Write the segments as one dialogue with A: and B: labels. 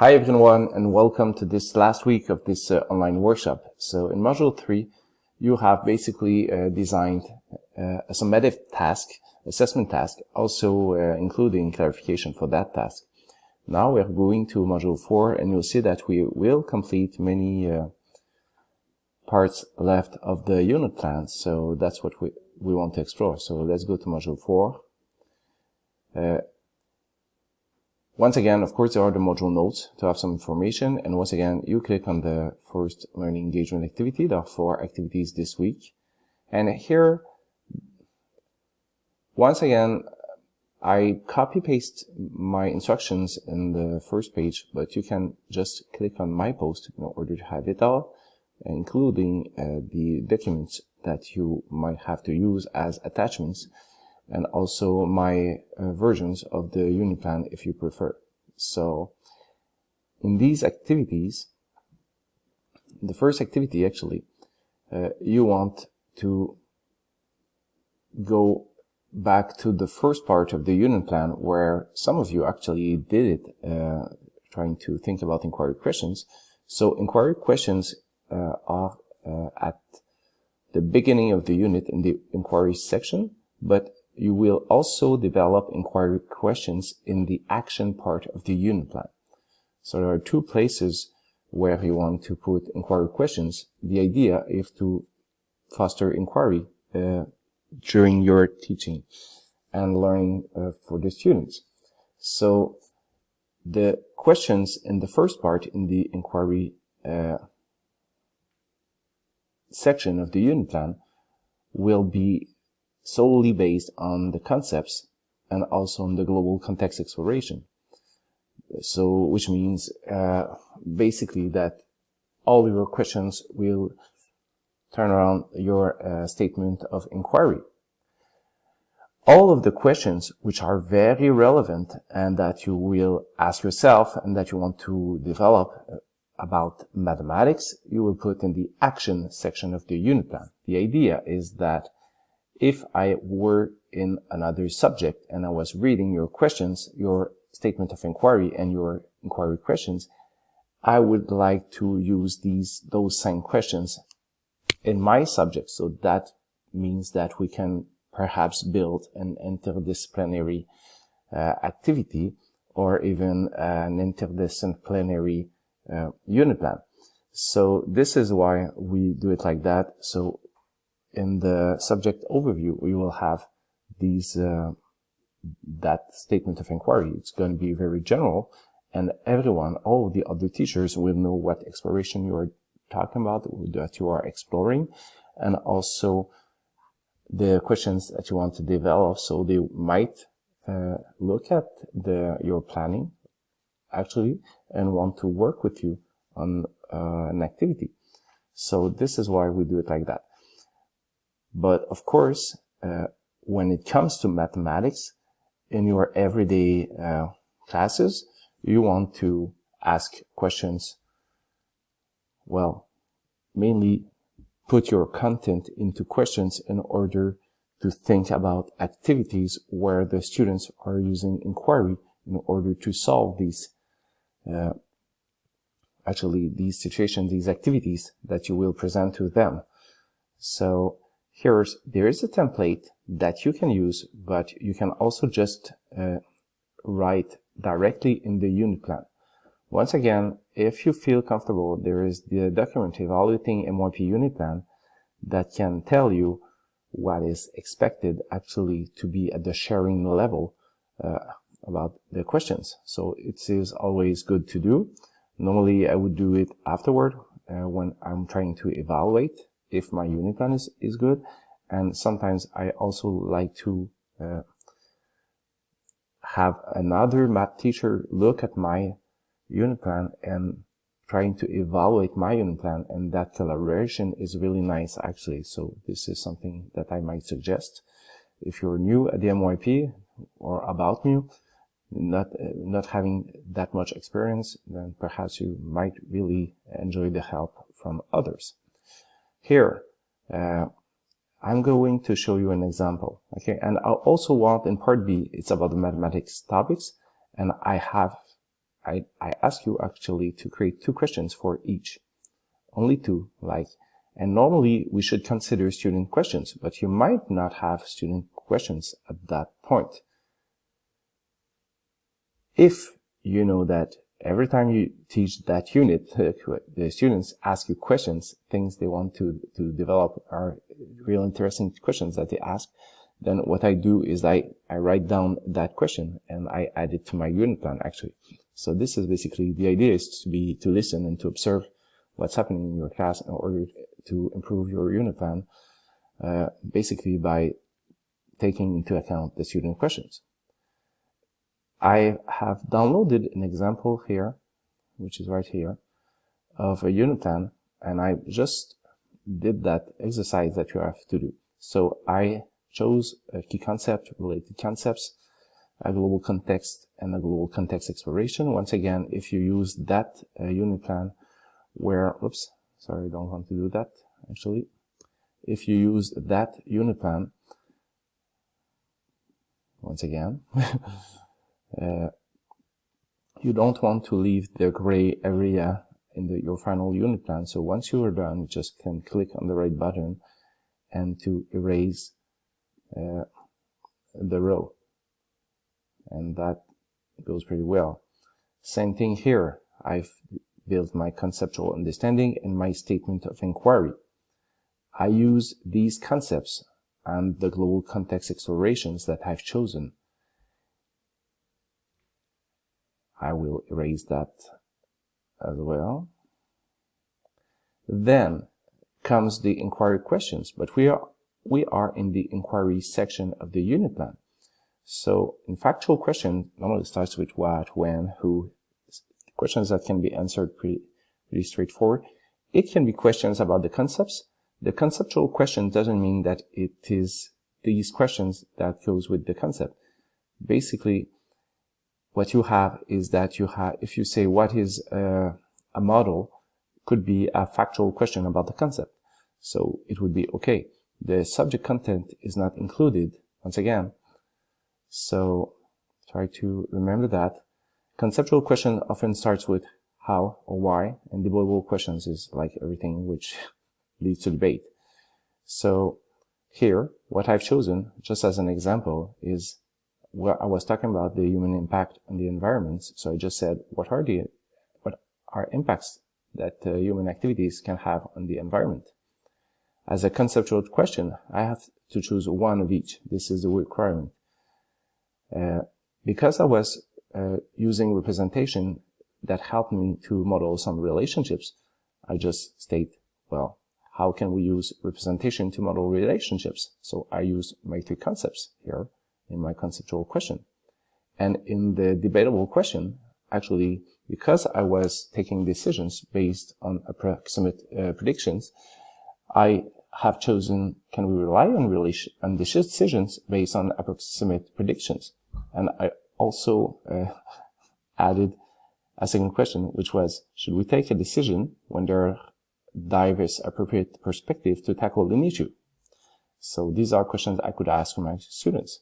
A: Hi everyone, and welcome to this last week of this online workshop. So in Module 3, you have basically designed a summative task, assessment task, also including clarification for that task. Now we're going to Module 4, and you'll see that we will complete many parts left of the unit plan. So that's what we want to explore. So let's go to Module 4. Once again, of course, there are the module notes to have some information. And once again, you click on the first learning engagement activity. There are 4 activities this week. And here, once again, I copy-paste my instructions in the first page, but you can just click on my post in order to have it all, including the documents that you might have to use as attachments, and also my versions of the unit plan if you prefer. So in these activities, the first activity actually, you want to go back to the first part of the unit plan where some of you actually did it, trying to think about inquiry questions. So inquiry questions are at the beginning of the unit in the inquiry section, but you will also develop inquiry questions in the action part of the unit plan. So there are 2 places where you want to put inquiry questions. The idea is to foster inquiry during your teaching and learning for the students. So the questions in the first part in the inquiry section of the unit plan will be solely based on the concepts and also on the global context exploration. So, which means basically that all your questions will turn around your statement of inquiry. All of the questions which are very relevant and that you will ask yourself and that you want to develop about mathematics, you will put in the action section of the unit plan. The idea is that if I were in another subject and I was reading your questions, your statement of inquiry and your inquiry questions, I would like to use those same questions in my subject. So that means that we can perhaps build an interdisciplinary activity or even an interdisciplinary unit plan. So this is why we do it like that. So in the subject overview, we will have that statement of inquiry. It's going to be very general, and everyone, all of the other teachers will know what exploration you are talking about, that you are exploring, and also the questions that you want to develop. So they might look at your planning actually and want to work with you on an activity. So this is why we do it like that. But of course, when it comes to mathematics, in your everyday classes, you want to ask questions, well, mainly put your content into questions in order to think about activities where the students are using inquiry in order to solve these situations, these activities that you will present to them. So there is a template that you can use, but you can also just write directly in the unit plan. Once again, if you feel comfortable, there is the document evaluating MYP unit plan that can tell you what is expected actually to be at the sharing level about the questions. So it is always good to do. Normally I would do it afterward when I'm trying to evaluate if my unit plan is good. And sometimes I also like to have another math teacher look at my unit plan and trying to evaluate my unit plan, and that collaboration is really nice actually. So this is something that I might suggest. If you're new at the MYP or about new, not having that much experience, then perhaps you might really enjoy the help from others. Here, I'm going to show you an example, okay? And I also want in part B, it's about the mathematics topics, and I I ask you actually to create 2 questions for each. Only 2, and normally we should consider student questions, but you might not have student questions at that point. If you know that every time you teach that unit, the students ask you questions, things they want to develop are real interesting questions that they ask, then what I do is I write down that question and I add it to my unit plan actually. So this is basically, the idea is to listen and to observe what's happening in your class in order to improve your unit plan, basically by taking into account the student questions. I have downloaded an example here, which is right here, of a unit plan, and I just did that exercise that you have to do. So I chose a key concept, related concepts, a global context, and a global context exploration. Once again, if you use that unit plan where, oops, sorry, I don't want to do that, actually. If you use that unit plan, once again, you don't want to leave the gray area in your final unit plan. So once you are done, you just can click on the right button and to erase the row. And that goes pretty well. Same thing here. I've built my conceptual understanding and my statement of inquiry. I use these concepts and the global context explorations that I've chosen. I will erase that as well. Then comes the inquiry questions, but we are in the inquiry section of the unit plan. So in factual question normally starts with what, when, who, questions that can be answered pretty straightforward. It can be questions about the concepts. The conceptual question doesn't mean that it is these questions that goes with the concept. Basically, what you have is that you have, if you say what is a model, could be a factual question about the concept. So it would be, okay, the subject content is not included, once again. So try to remember that. Conceptual question often starts with how or why, and debatable questions is like everything which leads to debate. So here, what I've chosen, just as an example, is where I was talking about the human impact on the environment. So I just said, what are impacts that human activities can have on the environment? As a conceptual question, I have to choose one of each. This is the requirement. Because I was using representation that helped me to model some relationships, I just state, well, how can we use representation to model relationships? So I use my 3 concepts here in my conceptual question. And in the debatable question, actually, because I was taking decisions based on approximate predictions, I have chosen, can we rely on decisions based on approximate predictions? And I also added a second question, which was, should we take a decision when there are diverse appropriate perspectives to tackle an issue? So these are questions I could ask my students.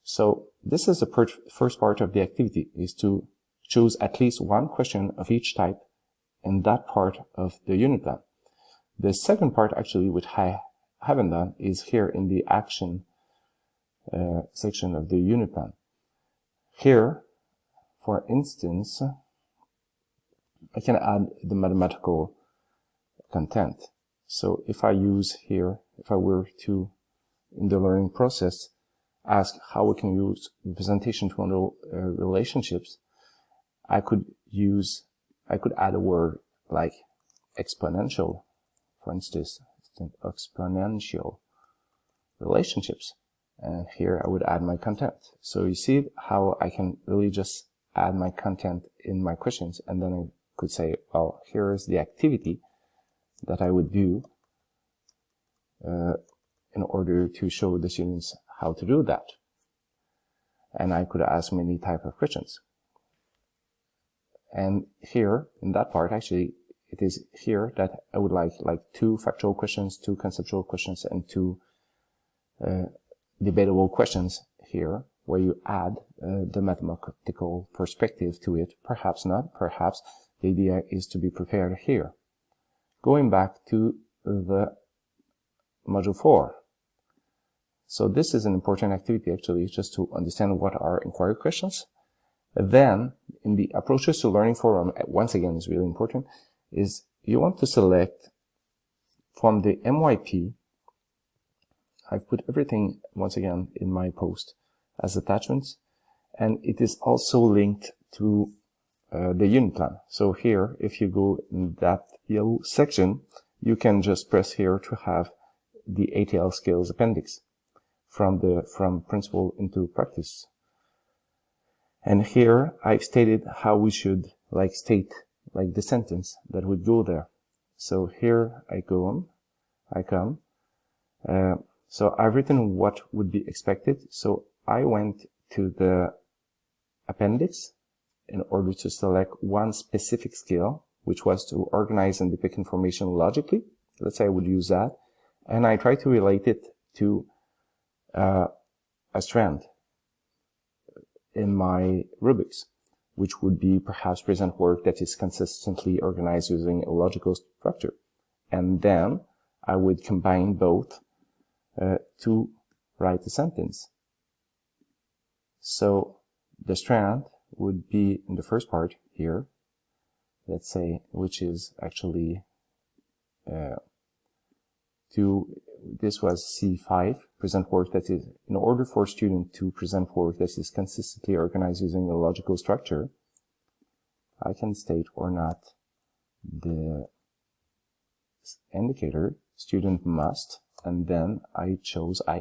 A: So this is the first part of the activity, is to choose at least one question of each type in that part of the unit plan. The second part, actually, which I haven't done, is here in the action section of the unit plan. Here, for instance, I can add the mathematical content. So if I use here, if I were to, in the learning process, ask how we can use representation to model relationships, I could add a word like exponential, for instance, exponential relationships. And here I would add my content. So you see how I can really just add my content in my questions, and then I could say, well, here is the activity that I would do in order to show the students how to do that. And I could ask many types of questions. And here, in that part, actually, it is here that I would like 2 factual questions, 2 conceptual questions, and 2 debatable questions here, where you add the mathematical perspective to it. Perhaps not. Perhaps the idea is to be prepared here. Going back to the module 4. So this is an important activity actually, just to understand what are inquiry questions. Then in the approaches to learning forum, once again is really important, is you want to select from the MYP. I've put everything once again in my post as attachments, and it is also linked to the unit plan. So here, if you go in that yellow section, you can just press here to have the ATL skills appendix from principle into practice. And here I've stated how we should state the sentence that would go there. So here I come. So I've written what would be expected. So I went to the appendix in order to select one specific skill, which was to organize and depict information logically. Let's say I would use that. And I try to relate it to a strand in my rubrics, which would be perhaps present work that is consistently organized using a logical structure. And then I would combine both to write a sentence. So the strand would be in the first part here, let's say, which is actually this was C5, present work that is, in order for a student to present work that is consistently organized using a logical structure, I can state or not the indicator, student must, and then I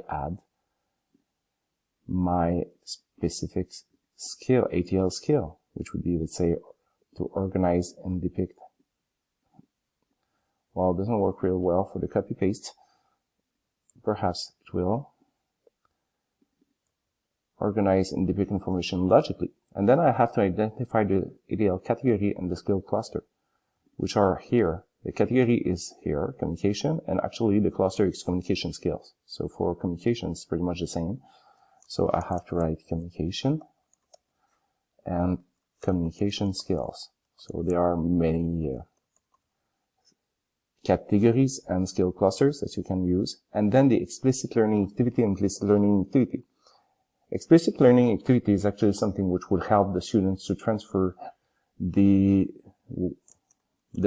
A: add my specific skill, ATL skill, which would be, let's say, to organize and depict. Well, it doesn't work real well for the copy paste. Perhaps it will. Organize and depict information logically. And then I have to identify the ATL category and the skill cluster, which are here. The category is here, communication, and actually the cluster is communication skills. So for communication, it's pretty much the same. So I have to write communication and communication skills. So there are many categories and skill clusters that you can use. And then the explicit learning activity and implicit learning activity. Explicit learning activity is actually something which would help the students to transfer the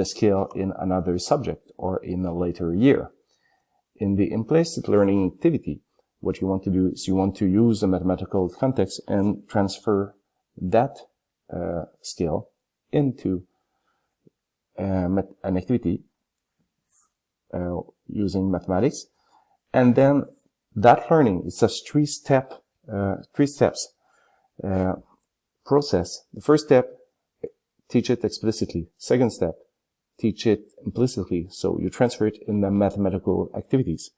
A: skill in another subject or in a later year. In the implicit learning activity, what you want to do is you want to use the mathematical context and transfer that skill into an activity using mathematics. And then that learning is a three steps process. The first step, teach it explicitly. Second step, teach it implicitly, so you transfer it in the mathematical activities.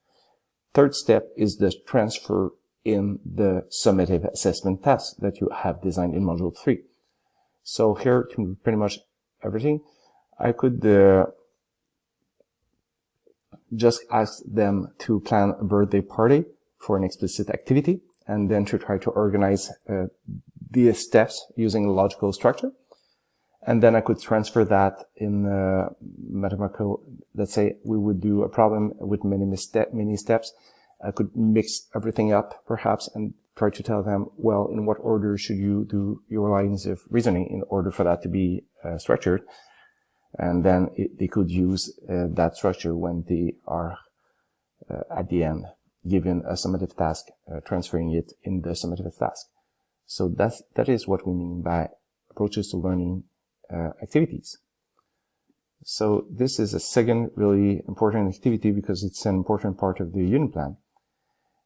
A: Third step is the transfer in the summative assessment test that you have designed in module 3. So here, to pretty much everything, I could just ask them to plan a birthday party for an explicit activity, and then to try to organize the steps using a logical structure. And then I could transfer that in mathematical. Let's say we would do a problem with many steps. I could mix everything up perhaps and try to tell them, well, in what order should you do your lines of reasoning in order for that to be structured. And then they could use that structure when they are at the end given a summative task, transferring it in the summative task. So that is what we mean by approaches to learning activities. So this is a second really important activity because it's an important part of the unit plan.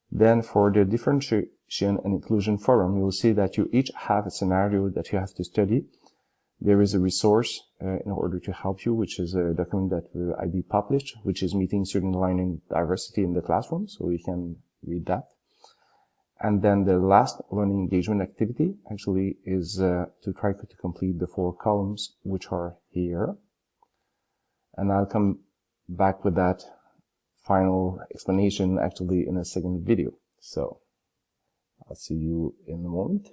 A: Then for the differentiation and inclusion forum, you will see that you each have a scenario that you have to study. There is a resource in order to help you, which is a document that will be published, which is meeting student learning diversity in the classroom. So you can read that. And then the last learning engagement activity actually is to try to complete the 4 columns, which are here. And I'll come back with that final explanation actually in a second video. So I'll see you in a moment.